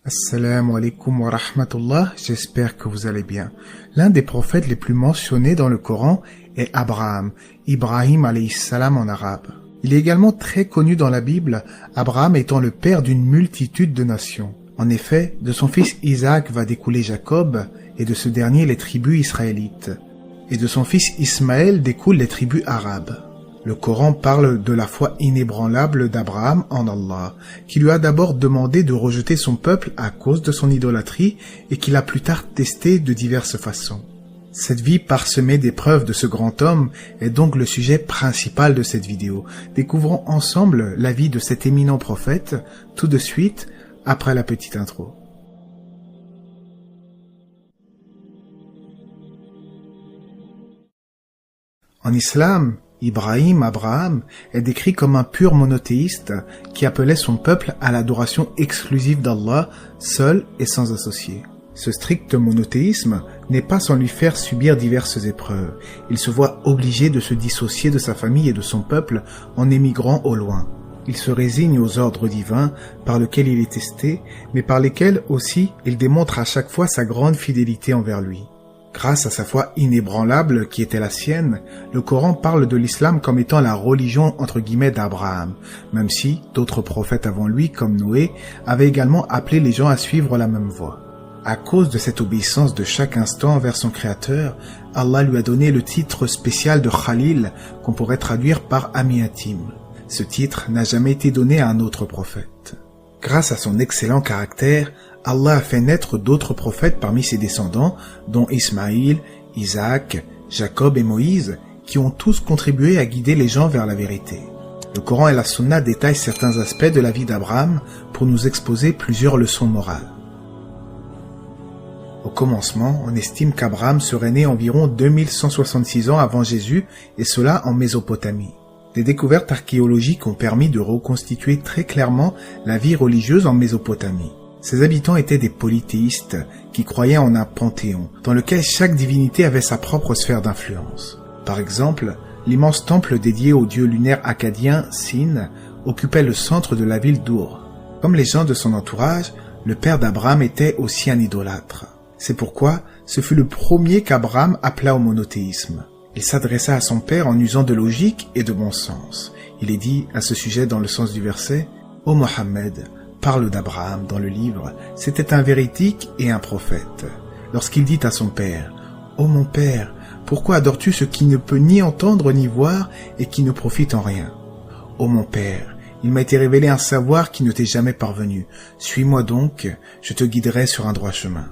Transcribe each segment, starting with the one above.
Assalamu alaikum wa rahmatullah, j'espère que vous allez bien. L'un des prophètes les plus mentionnés dans le Coran est Abraham, Ibrahim alayhi salam en arabe. Il est également très connu dans la Bible, Abraham étant le père d'une multitude de nations. En effet, de son fils Isaac va découler Jacob, et de ce dernier les tribus israélites. Et de son fils Ismaël découlent les tribus arabes. Le Coran parle de la foi inébranlable d'Abraham en Allah, qui lui a d'abord demandé de rejeter son peuple à cause de son idolâtrie et qu'il a plus tard testé de diverses façons. Cette vie parsemée d'épreuves de ce grand homme est donc le sujet principal de cette vidéo. Découvrons ensemble la vie de cet éminent prophète, tout de suite après la petite intro. En islam, Abraham, est décrit comme un pur monothéiste qui appelait son peuple à l'adoration exclusive d'Allah, seul et sans associé. Ce strict monothéisme n'est pas sans lui faire subir diverses épreuves. Il se voit obligé de se dissocier de sa famille et de son peuple en émigrant au loin. Il se résigne aux ordres divins par lesquels il est testé, mais par lesquels aussi il démontre à chaque fois sa grande fidélité envers lui. Grâce à sa foi inébranlable qui était la sienne, le Coran parle de l'islam comme étant la religion entre guillemets d'Abraham, même si d'autres prophètes avant lui, comme Noé, avaient également appelé les gens à suivre la même voie. À cause de cette obéissance de chaque instant envers son Créateur, Allah lui a donné le titre spécial de Khalil, qu'on pourrait traduire par ami intime. Ce titre n'a jamais été donné à un autre prophète. Grâce à son excellent caractère, Allah a fait naître d'autres prophètes parmi ses descendants, dont Ismaïl, Isaac, Jacob et Moïse, qui ont tous contribué à guider les gens vers la vérité. Le Coran et la Sunna détaillent certains aspects de la vie d'Abraham pour nous exposer plusieurs leçons morales. Au commencement, on estime qu'Abraham serait né environ 2166 ans avant Jésus, et cela en Mésopotamie. Des découvertes archéologiques ont permis de reconstituer très clairement la vie religieuse en Mésopotamie. Ces habitants étaient des polythéistes qui croyaient en un panthéon, dans lequel chaque divinité avait sa propre sphère d'influence. Par exemple, l'immense temple dédié au dieu lunaire acadien Sin occupait le centre de la ville d'Ur. Comme les gens de son entourage, le père d'Abraham était aussi un idolâtre. C'est pourquoi ce fut le premier qu'Abraham appela au monothéisme. Il s'adressa à son père en usant de logique et de bon sens. Il est dit à ce sujet dans le sens du verset « Ô Mohammed, parle d'Abraham dans le livre, c'était un véridique et un prophète. Lorsqu'il dit à son père, « Ô mon père, pourquoi adores-tu ce qui ne peut ni entendre ni voir et qui ne profite en rien? Ô mon père, il m'a été révélé un savoir qui ne t'est jamais parvenu. Suis-moi donc, je te guiderai sur un droit chemin. »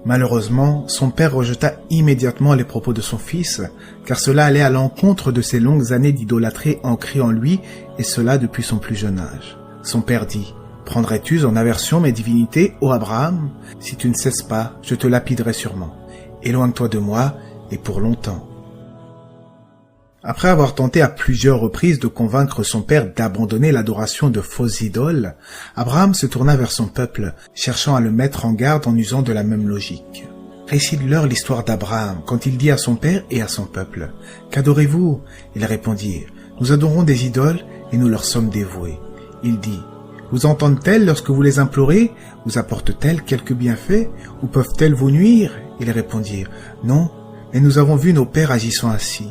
Malheureusement, son père rejeta immédiatement les propos de son fils, car cela allait à l'encontre de ses longues années d'idolâtrie ancrées en lui, et cela depuis son plus jeune âge. Son père dit, « Prendrais-tu en aversion mes divinités, ô Abraham? Si tu ne cesses pas, je te lapiderai sûrement. Éloigne-toi de moi, et pour longtemps. » Après avoir tenté à plusieurs reprises de convaincre son père d'abandonner l'adoration de fausses idoles, Abraham se tourna vers son peuple, cherchant à le mettre en garde en usant de la même logique. Récite-leur l'histoire d'Abraham quand il dit à son père et à son peuple, « Qu'adorez-vous » Ils répondirent, « Nous adorons des idoles et nous leur sommes dévoués. » Il dit, « Vous entendent-elles lorsque vous les implorez? Vous apportent-elles quelques bienfaits? Ou peuvent-elles vous nuire ?» Ils répondirent, « Non, mais nous avons vu nos pères agissant ainsi. »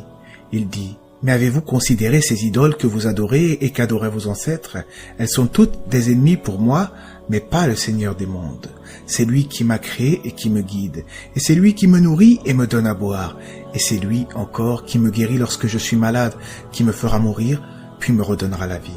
Il dit, « Mais avez-vous considéré ces idoles que vous adorez et qu'adoraient vos ancêtres? Elles sont toutes des ennemis pour moi, mais pas le Seigneur des mondes. C'est lui qui m'a créé et qui me guide, et c'est lui qui me nourrit et me donne à boire, et c'est lui encore qui me guérit lorsque je suis malade, qui me fera mourir, puis me redonnera la vie. »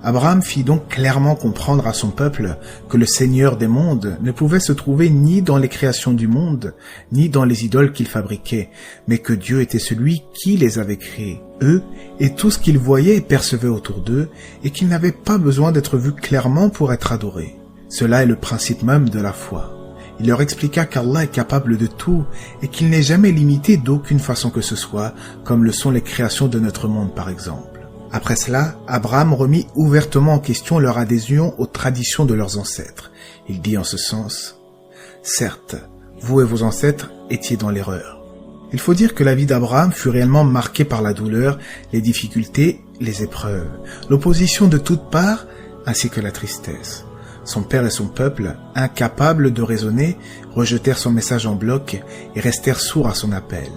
Abraham fit donc clairement comprendre à son peuple que le Seigneur des mondes ne pouvait se trouver ni dans les créations du monde, ni dans les idoles qu'il fabriquait, mais que Dieu était celui qui les avait créés, eux, et tout ce qu'ils voyaient et percevaient autour d'eux, et qu'ils n'avaient pas besoin d'être vus clairement pour être adorés. Cela est le principe même de la foi. Il leur expliqua qu'Allah est capable de tout, et qu'il n'est jamais limité d'aucune façon que ce soit, comme le sont les créations de notre monde par exemple. Après cela, Abraham remit ouvertement en question leur adhésion aux traditions de leurs ancêtres. Il dit en ce sens, « Certes, vous et vos ancêtres étiez dans l'erreur. » Il faut dire que la vie d'Abraham fut réellement marquée par la douleur, les difficultés, les épreuves, l'opposition de toutes parts, ainsi que la tristesse. Son père et son peuple, incapables de raisonner, rejetèrent son message en bloc et restèrent sourds à son appel.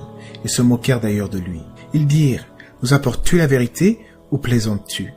Ils se moquèrent d'ailleurs de lui. Ils dirent « Nous apportes-tu la vérité ou plaisantes-tu »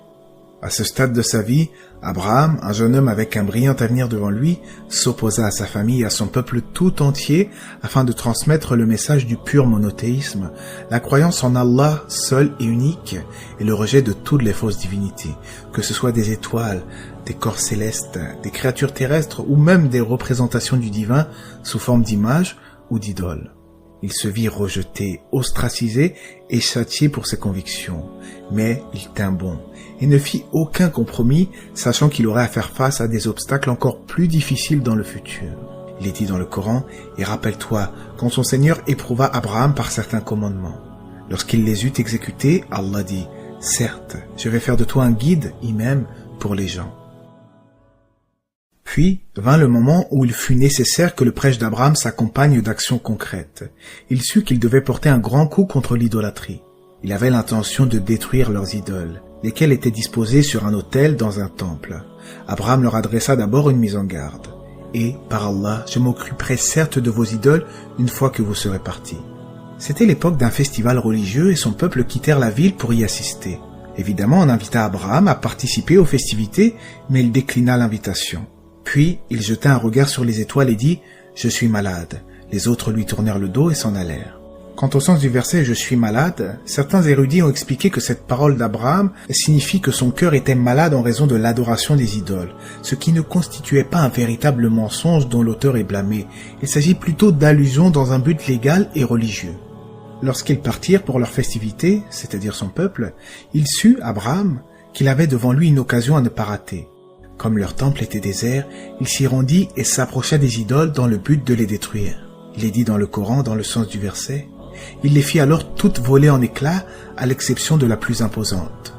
À ce stade de sa vie, Abraham, un jeune homme avec un brillant avenir devant lui, s'opposa à sa famille et à son peuple tout entier afin de transmettre le message du pur monothéisme, la croyance en Allah seul et unique et le rejet de toutes les fausses divinités, que ce soit des étoiles, des corps célestes, des créatures terrestres ou même des représentations du divin sous forme d'images ou d'idoles. Il se vit rejeté, ostracisé et châtié pour ses convictions. Mais il tint bon et ne fit aucun compromis, sachant qu'il aurait à faire face à des obstacles encore plus difficiles dans le futur. Il est dit dans le Coran, et rappelle-toi, quand son Seigneur éprouva Abraham par certains commandements. Lorsqu'il les eut exécutés, Allah dit, « Certes, je vais faire de toi un guide, imam, pour les gens. » Puis vint le moment où il fut nécessaire que le prêche d'Abraham s'accompagne d'actions concrètes. Il sut qu'il devait porter un grand coup contre l'idolâtrie. Il avait l'intention de détruire leurs idoles, lesquelles étaient disposées sur un autel dans un temple. Abraham leur adressa d'abord une mise en garde. « Et, par Allah, je m'occuperai certes de vos idoles une fois que vous serez partis. » C'était l'époque d'un festival religieux et son peuple quittèrent la ville pour y assister. Évidemment, on invita Abraham à participer aux festivités, mais il déclina l'invitation. Puis, il jeta un regard sur les étoiles et dit « Je suis malade ». Les autres lui tournèrent le dos et s'en allèrent. Quant au sens du verset « Je suis malade », certains érudits ont expliqué que cette parole d'Abraham signifie que son cœur était malade en raison de l'adoration des idoles, ce qui ne constituait pas un véritable mensonge dont l'auteur est blâmé. Il s'agit plutôt d'allusions dans un but légal et religieux. Lorsqu'ils partirent pour leur festivité, c'est-à-dire son peuple, il sut, Abraham, qu'il avait devant lui une occasion à ne pas rater. Comme leur temple était désert, il s'y rendit et s'approcha des idoles dans le but de les détruire. Il est dit dans le Coran, dans le sens du verset, « Il les fit alors toutes voler en éclats, à l'exception de la plus imposante. »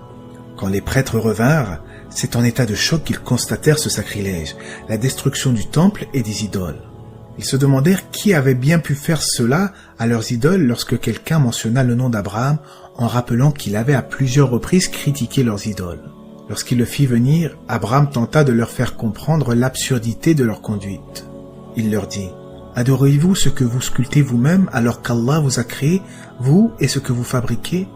Quand les prêtres revinrent, c'est en état de choc qu'ils constatèrent ce sacrilège, la destruction du temple et des idoles. Ils se demandèrent qui avait bien pu faire cela à leurs idoles lorsque quelqu'un mentionna le nom d'Abraham en rappelant qu'il avait à plusieurs reprises critiqué leurs idoles. Lorsqu'il le fit venir, Abraham tenta de leur faire comprendre l'absurdité de leur conduite. Il leur dit « Adorez-vous ce que vous sculptez vous-même alors qu'Allah vous a créé, vous et ce que vous fabriquez ?»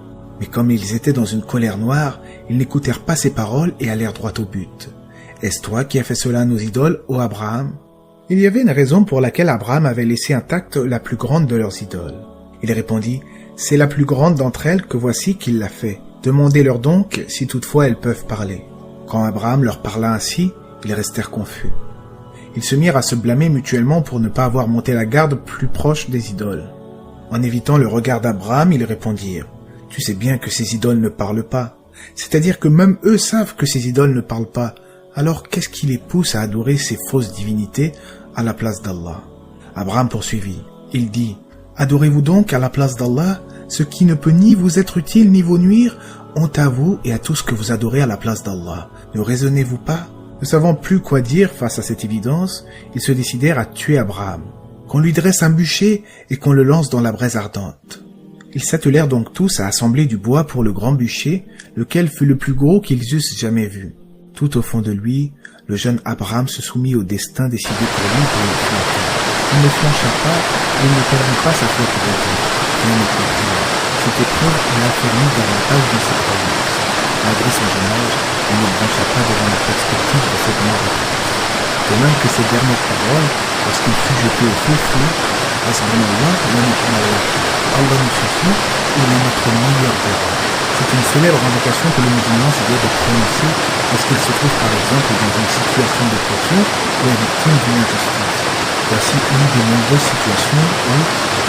Mais comme ils étaient dans une colère noire, ils n'écoutèrent pas ses paroles et allèrent droit au but. « Est-ce toi qui as fait cela à nos idoles, ô Abraham ?» Il y avait une raison pour laquelle Abraham avait laissé intacte la plus grande de leurs idoles. Il répondit « C'est la plus grande d'entre elles que voici qu'il l'a fait. Demandez-leur donc si toutefois elles peuvent parler. » Quand Abraham leur parla ainsi, ils restèrent confus. Ils se mirent à se blâmer mutuellement pour ne pas avoir monté la garde plus proche des idoles. En évitant le regard d'Abraham, ils répondirent « Tu sais bien que ces idoles ne parlent pas. C'est-à-dire que même eux savent que ces idoles ne parlent pas. Alors qu'est-ce qui les pousse à adorer ces fausses divinités à la place d'Allah ?» Abraham poursuivit. Il dit « Adorez-vous donc à la place d'Allah ce qui ne peut ni vous être utile ni vous nuire, honte à vous et à tout ce que vous adorez à la place d'Allah. Ne raisonnez-vous pas ?» Ne savant plus quoi dire face à cette évidence, ils se décidèrent à tuer Abraham, qu'on lui dresse un bûcher et qu'on le lance dans la braise ardente. Ils s'attelèrent donc tous à assembler du bois pour le grand bûcher, lequel fut le plus gros qu'ils eussent jamais vu. Tout au fond de lui, le jeune Abraham se soumit au destin décidé pour lui pour le flanquer. Il ne flancha pas et ne perdit pas sa foi pour autant. Bien au contraire, cette épreuve l'affermit davantage dans ses croyances. Malgré son jeune âge, il ne broncha pas devant la perspective de cette mort. De même que ses dernières paroles, lorsqu'il fut jeté au feu, « Hasbunallah wa ni'mal wakeel. Allah nous suffit, il est notre meilleur garant. » C'est une célèbre invocation que le musulman se doit de prononcer lorsqu'il se trouve par exemple dans une situation de pression ou est victime d'une injustice. Voici une des nombreuses situations où,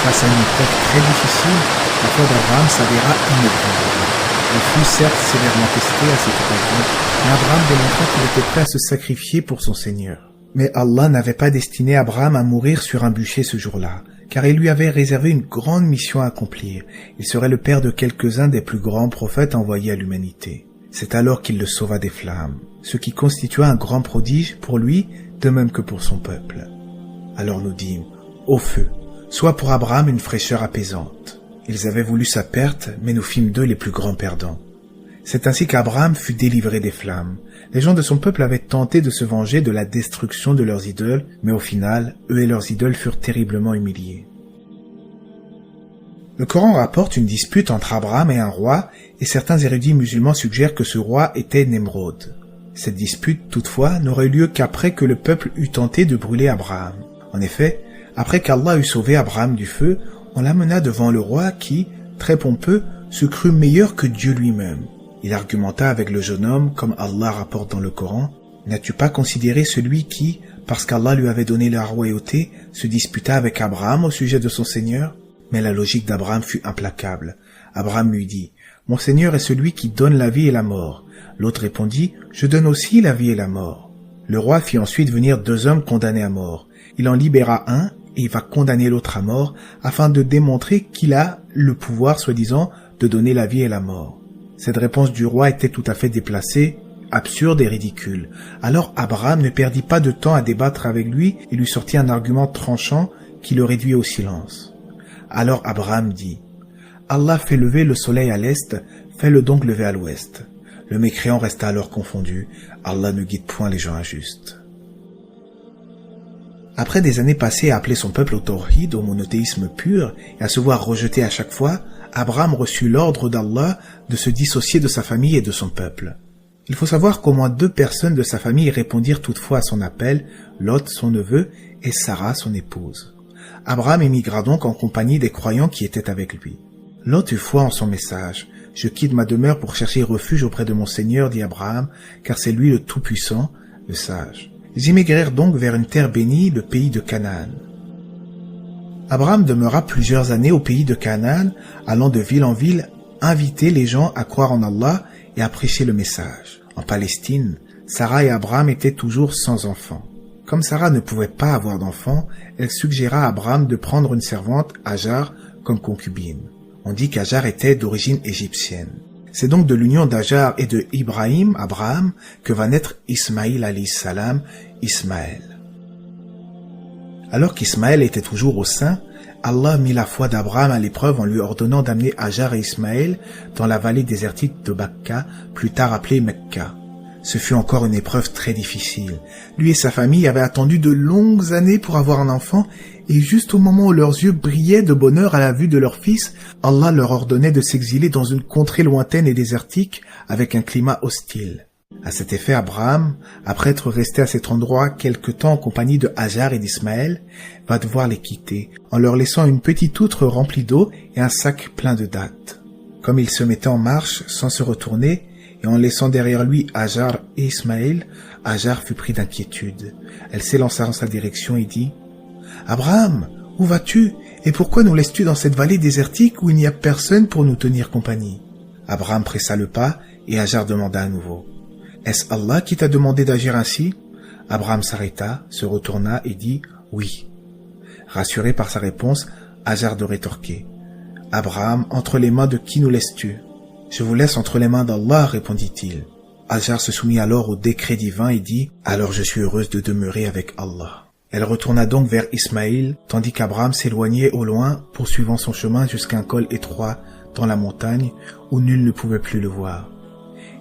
face à une épreuve très difficile, la foi d'Abraham s'avéra inébranlable. Il fut certes sévèrement testé à cette occasion, mais Abraham démontra qu'il était prêt à se sacrifier pour son Seigneur. Mais Allah n'avait pas destiné Abraham à mourir sur un bûcher ce jour-là, car il lui avait réservé une grande mission à accomplir. Il serait le père de quelques-uns des plus grands prophètes envoyés à l'humanité. C'est alors qu'il le sauva des flammes, ce qui constitua un grand prodige pour lui, de même que pour son peuple. Alors nous dîmes, au feu, soit pour Abraham une fraîcheur apaisante. Ils avaient voulu sa perte, mais nous fîmes d'eux les plus grands perdants. C'est ainsi qu'Abraham fut délivré des flammes. Les gens de son peuple avaient tenté de se venger de la destruction de leurs idoles, mais au final, eux et leurs idoles furent terriblement humiliés. Le Coran rapporte une dispute entre Abraham et un roi, et certains érudits musulmans suggèrent que ce roi était Nemrod. Cette dispute, toutefois, n'aurait eu lieu qu'après que le peuple eut tenté de brûler Abraham. En effet, après qu'Allah eut sauvé Abraham du feu, on l'amena devant le roi qui, très pompeux, se crut meilleur que Dieu lui-même. Il argumenta avec le jeune homme, comme Allah rapporte dans le Coran, « N'as-tu pas considéré celui qui, parce qu'Allah lui avait donné la royauté, se disputa avec Abraham au sujet de son Seigneur ?» Mais la logique d'Abraham fut implacable. Abraham lui dit, « Mon Seigneur est celui qui donne la vie et la mort. » L'autre répondit, « Je donne aussi la vie et la mort. » Le roi fit ensuite venir 2 hommes condamnés à mort. Il en libéra un et va condamner l'autre à mort afin de démontrer qu'il a le pouvoir, soi-disant, de donner la vie et la mort. Cette réponse du roi était tout à fait déplacée, absurde et ridicule. Alors Abraham ne perdit pas de temps à débattre avec lui et lui sortit un argument tranchant qui le réduit au silence. Alors Abraham dit, « Allah fait lever le soleil à l'est, fais-le donc lever à l'ouest. » Le mécréant resta alors confondu. Allah ne guide point les gens injustes. Après des années passées à appeler son peuple au tawhid, au monothéisme pur, et à se voir rejeté à chaque fois, Abraham reçut l'ordre d'Allah de se dissocier de sa famille et de son peuple. Il faut savoir qu'au moins 2 personnes de sa famille répondirent toutefois à son appel, Lot, son neveu, et Sarah, son épouse. Abraham émigra donc en compagnie des croyants qui étaient avec lui. Lot eut foi en son message. « Je quitte ma demeure pour chercher refuge auprès de mon Seigneur, dit Abraham, car c'est lui le Tout-Puissant, le Sage. » Ils immigrèrent donc vers une terre bénie, le pays de Canaan. Abraham demeura plusieurs années au pays de Canaan, allant de ville en ville, inviter les gens à croire en Allah et à prêcher le message. En Palestine, Sarah et Abraham étaient toujours sans enfants. Comme Sarah ne pouvait pas avoir d'enfants, elle suggéra à Abraham de prendre une servante, Hajar, comme concubine. On dit qu'Hajar était d'origine égyptienne. C'est donc de l'union d'Hajar et de Ibrahim, Abraham, que va naître Ismaïl alayhi salam, Ismaël. Alors qu'Ismaël était toujours au sein, Allah mit la foi d'Abraham à l'épreuve en lui ordonnant d'amener Hajar et Ismaël dans la vallée désertique de Bakka, plus tard appelée Mecca. Ce fut encore une épreuve très difficile. Lui et sa famille avaient attendu de longues années pour avoir un enfant, et juste au moment où leurs yeux brillaient de bonheur à la vue de leur fils, Allah leur ordonnait de s'exiler dans une contrée lointaine et désertique avec un climat hostile. À cet effet, Abraham, après être resté à cet endroit quelque temps en compagnie de Hajar et d'Ismaël, va devoir les quitter, en leur laissant une petite outre remplie d'eau et un sac plein de dattes. Comme il se mettait en marche sans se retourner, et en laissant derrière lui Hajar et Ismaël, Hajar fut pris d'inquiétude. Elle s'élança en sa direction et dit, « Abraham, où vas-tu, et pourquoi nous laisses-tu dans cette vallée désertique où il n'y a personne pour nous tenir compagnie ?» Abraham pressa le pas, et Hajar demanda à nouveau, « Est-ce Allah qui t'a demandé d'agir ainsi ?» Abraham s'arrêta, se retourna et dit, « Oui. » Rassuré par sa réponse, Hajar de rétorquer, « Abraham, entre les mains de qui nous laisses-tu ?»« Je vous laisse entre les mains d'Allah, répondit-il. Hajar se soumit alors au décret divin et dit, « Alors je suis heureuse de demeurer avec Allah. » Elle retourna donc vers Ismaïl, tandis qu'Abraham s'éloignait au loin, poursuivant son chemin jusqu'à un col étroit dans la montagne où nul ne pouvait plus le voir.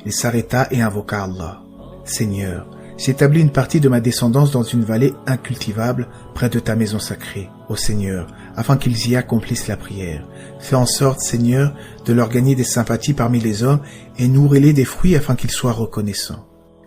Il s'arrêta et invoqua Allah. « Seigneur, j'établis une partie de ma descendance dans une vallée incultivable près de ta maison sacrée, ô Seigneur, afin qu'ils y accomplissent la prière. Fais en sorte, Seigneur, de leur gagner des sympathies parmi les hommes et nourris-les des fruits afin qu'ils soient reconnaissants. »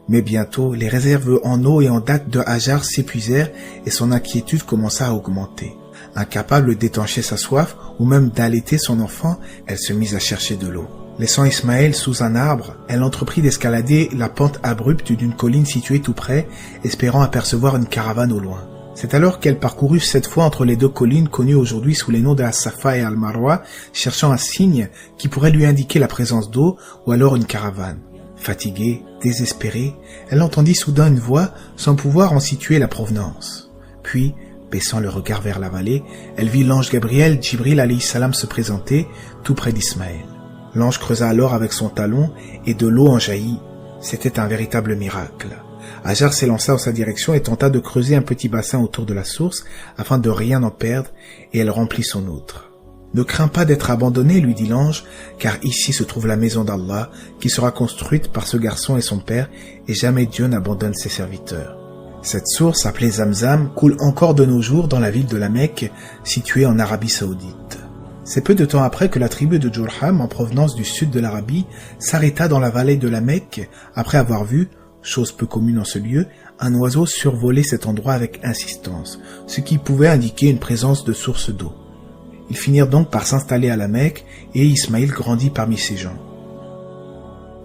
Mais bientôt, les réserves en eau et en dattes de Hajar s'épuisèrent et son inquiétude commença à augmenter. Incapable d'étancher sa soif ou même d'allaiter son enfant, elle se mit à chercher de l'eau. Laissant Ismaël sous un arbre, elle entreprit d'escalader la pente abrupte d'une colline située tout près, espérant apercevoir une caravane au loin. C'est alors qu'elle parcourut 7 fois entre les 2 collines connues aujourd'hui sous les noms de As-Safa et Al-Marwa, cherchant un signe qui pourrait lui indiquer la présence d'eau ou alors une caravane. Fatiguée, désespérée, elle entendit soudain une voix sans pouvoir en situer la provenance. Puis, baissant le regard vers la vallée, elle vit l'ange Gabriel, Djibril alayhi salam, se présenter tout près d'Ismaël. L'ange creusa alors avec son talon et de l'eau en jaillit. C'était un véritable miracle. Hajar s'élança en sa direction et tenta de creuser un petit bassin autour de la source afin de rien en perdre, et elle remplit son outre. Ne crains pas d'être abandonné, lui dit l'ange, car ici se trouve la maison d'Allah, qui sera construite par ce garçon et son père, et jamais Dieu n'abandonne ses serviteurs. Cette source, appelée Zamzam, coule encore de nos jours dans la ville de la Mecque, située en Arabie Saoudite. C'est peu de temps après que la tribu de Jurham, en provenance du sud de l'Arabie, s'arrêta dans la vallée de la Mecque, après avoir vu, chose peu commune en ce lieu, un oiseau survoler cet endroit avec insistance, ce qui pouvait indiquer une présence de source d'eau. Ils finirent donc par s'installer à la Mecque et Ismaïl grandit parmi ces gens.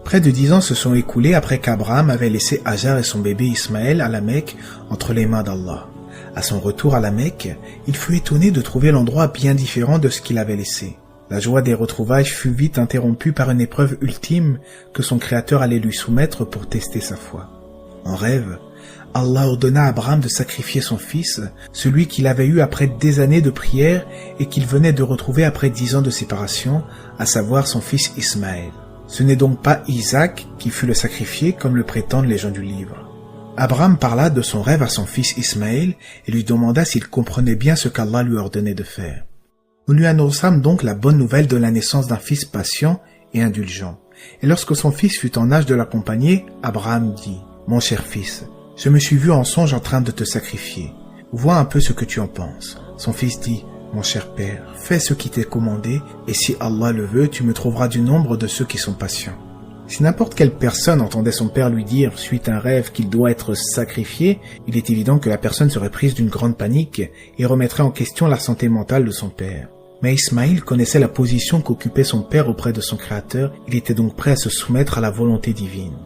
Près de 10 ans se sont écoulés après qu'Abraham avait laissé Hajar et son bébé Ismaël à la Mecque entre les mains d'Allah. À son retour à la Mecque, il fut étonné de trouver l'endroit bien différent de ce qu'il avait laissé. La joie des retrouvailles fut vite interrompue par une épreuve ultime que son Créateur allait lui soumettre pour tester sa foi. En rêve, Allah ordonna à Abraham de sacrifier son fils, celui qu'il avait eu après des années de prière et qu'il venait de retrouver après 10 ans de séparation, à savoir son fils Ismaël. Ce n'est donc pas Isaac qui fut le sacrifié comme le prétendent les gens du livre. Abraham parla de son rêve à son fils Ismaël et lui demanda s'il comprenait bien ce qu'Allah lui ordonnait de faire. Nous lui annonçâmes donc la bonne nouvelle de la naissance d'un fils patient et indulgent. Et lorsque son fils fut en âge de l'accompagner, Abraham dit « Mon cher fils, je me suis vu en songe en train de te sacrifier. Vois un peu ce que tu en penses. » Son fils dit « Mon cher père, fais ce qui t'est commandé, et si Allah le veut, tu me trouveras du nombre de ceux qui sont patients. » Si n'importe quelle personne entendait son père lui dire, suite à un rêve, qu'il doit être sacrifié, il est évident que la personne serait prise d'une grande panique et remettrait en question la santé mentale de son père. Mais Ismaïl connaissait la position qu'occupait son père auprès de son Créateur, il était donc prêt à se soumettre à la volonté divine.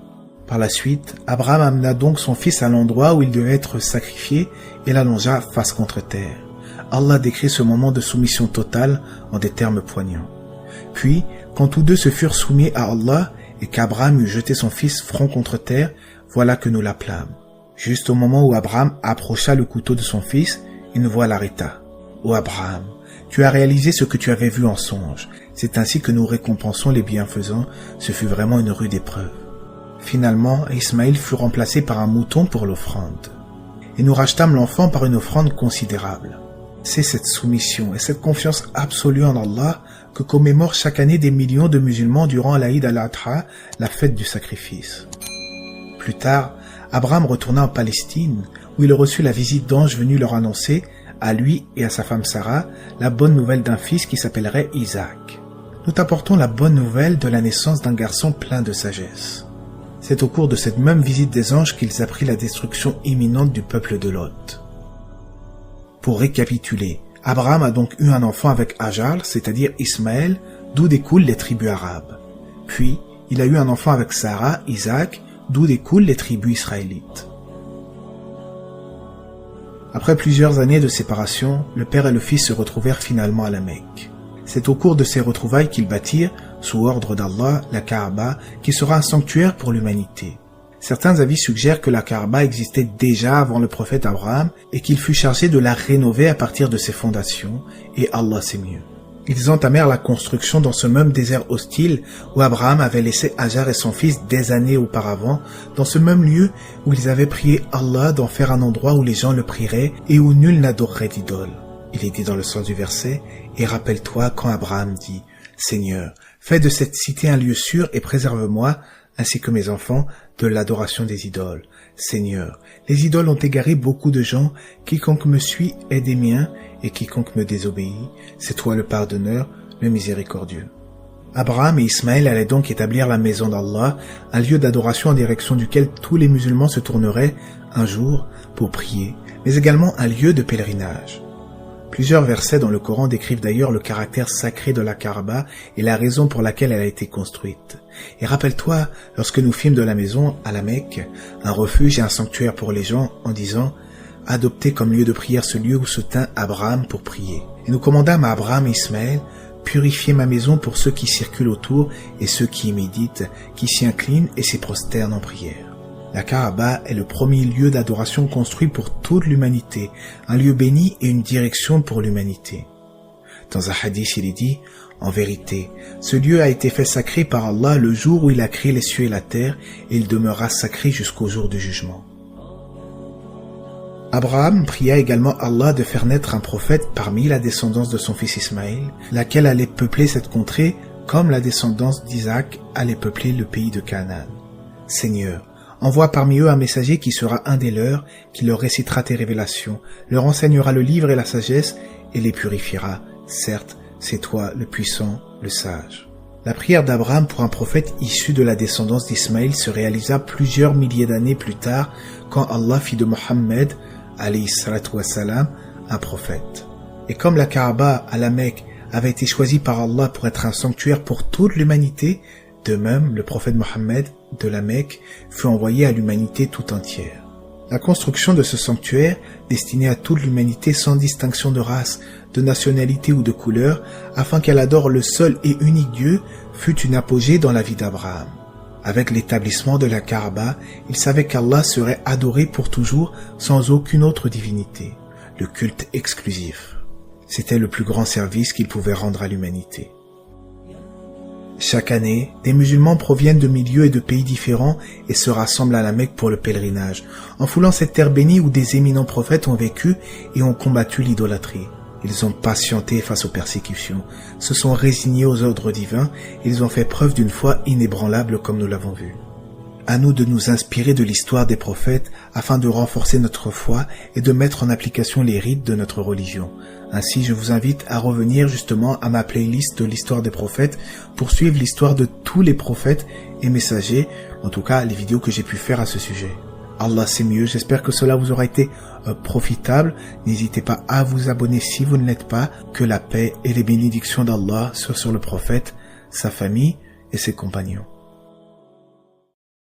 Par la suite, Abraham amena donc son fils à l'endroit où il devait être sacrifié et l'allongea face contre terre. Allah décrit ce moment de soumission totale en des termes poignants. Puis, quand tous deux se furent soumis à Allah et qu'Abraham eut jeté son fils front contre terre, voilà que nous l'appelâmes. Juste au moment où Abraham approcha le couteau de son fils, une voix l'arrêta. « Ô Abraham, tu as réalisé ce que tu avais vu en songe. C'est ainsi que nous récompensons les bienfaisants. Ce fut vraiment une rude épreuve. » Finalement, Ismaïl fut remplacé par un mouton pour l'offrande. Et nous rachetâmes l'enfant par une offrande considérable. C'est cette soumission et cette confiance absolue en Allah que commémorent chaque année des millions de musulmans durant l'Aïd al-Adha, la fête du sacrifice. Plus tard, Abraham retourna en Palestine, où il reçut la visite d'anges venus leur annoncer, à lui et à sa femme Sarah, la bonne nouvelle d'un fils qui s'appellerait Isaac. Nous t'apportons la bonne nouvelle de la naissance d'un garçon plein de sagesse. C'est au cours de cette même visite des anges qu'ils apprirent la destruction imminente du peuple de Lot. Pour récapituler, Abraham a donc eu un enfant avec Hajar, c'est-à-dire Ismaël, d'où découlent les tribus arabes. Puis, il a eu un enfant avec Sarah, Isaac, d'où découlent les tribus israélites. Après plusieurs années de séparation, le père et le fils se retrouvèrent finalement à la Mecque. C'est au cours de ces retrouvailles qu'ils bâtirent, sous ordre d'Allah, la Kaaba, qui sera un sanctuaire pour l'humanité. Certains avis suggèrent que la Kaaba existait déjà avant le prophète Abraham et qu'il fut chargé de la rénover à partir de ses fondations, et Allah sait mieux. Ils entamèrent la construction dans ce même désert hostile où Abraham avait laissé Hajar et son fils des années auparavant, dans ce même lieu où ils avaient prié Allah d'en faire un endroit où les gens le prieraient et où nul n'adorerait d'idole. Il est dit dans le sens du verset, « Et rappelle-toi quand Abraham dit, « Seigneur, fais de cette cité un lieu sûr et préserve-moi, ainsi que mes enfants, de l'adoration des idoles. Seigneur, les idoles ont égaré beaucoup de gens, quiconque me suit est des miens, et quiconque me désobéit, c'est toi le pardonneur, le miséricordieux. » Abraham et Ismaël allaient donc établir la maison d'Allah, un lieu d'adoration en direction duquel tous les musulmans se tourneraient un jour pour prier, mais également un lieu de pèlerinage. Plusieurs versets dans le Coran décrivent d'ailleurs le caractère sacré de la Kaaba et la raison pour laquelle elle a été construite. Et rappelle-toi, lorsque nous fîmes de la maison, à la Mecque, un refuge et un sanctuaire pour les gens, en disant « Adoptez comme lieu de prière ce lieu où se tint Abraham pour prier. » Et nous commandâmes à Abraham et Ismaël « Purifiez ma maison pour ceux qui circulent autour et ceux qui y méditent, qui s'y inclinent et s'y prosternent en prière. » La Kaaba est le premier lieu d'adoration construit pour toute l'humanité, un lieu béni et une direction pour l'humanité. Dans un hadith, il est dit « En vérité, ce lieu a été fait sacré par Allah le jour où il a créé les cieux et la terre, et il demeurera sacré jusqu'au jour du jugement. » Abraham pria également Allah de faire naître un prophète parmi la descendance de son fils Ismaël, laquelle allait peupler cette contrée comme la descendance d'Isaac allait peupler le pays de Canaan. Seigneur, envoie parmi eux un messager qui sera un des leurs, qui leur récitera tes révélations, leur enseignera le livre et la sagesse et les purifiera. Certes, c'est toi le puissant, le sage. La prière d'Abraham pour un prophète issu de la descendance d'Ismaël se réalisa plusieurs milliers d'années plus tard quand Allah fit de Mohammed, alayhi salatu wassalam, un prophète. Et comme la Kaaba à la Mecque avait été choisie par Allah pour être un sanctuaire pour toute l'humanité, de même le prophète Mohammed de la Mecque fut envoyé à l'humanité tout entière. La construction de ce sanctuaire, destiné à toute l'humanité sans distinction de race, de nationalité ou de couleur, afin qu'elle adore le seul et unique Dieu, fut une apogée dans la vie d'Abraham. Avec l'établissement de la Kaaba, il savait qu'Allah serait adoré pour toujours sans aucune autre divinité, le culte exclusif. C'était le plus grand service qu'il pouvait rendre à l'humanité. Chaque année, des musulmans proviennent de milieux et de pays différents et se rassemblent à la Mecque pour le pèlerinage, en foulant cette terre bénie où des éminents prophètes ont vécu et ont combattu l'idolâtrie. Ils ont patienté face aux persécutions, se sont résignés aux ordres divins et ils ont fait preuve d'une foi inébranlable comme nous l'avons vu. À nous de nous inspirer de l'histoire des prophètes afin de renforcer notre foi et de mettre en application les rites de notre religion. Ainsi, je vous invite à revenir justement à ma playlist de l'histoire des prophètes pour suivre l'histoire de tous les prophètes et messagers, en tout cas les vidéos que j'ai pu faire à ce sujet. Allah c'est mieux, j'espère que cela vous aura été profitable. N'hésitez pas à vous abonner si vous ne l'êtes pas. Que la paix et les bénédictions d'Allah soient sur le prophète, sa famille et ses compagnons.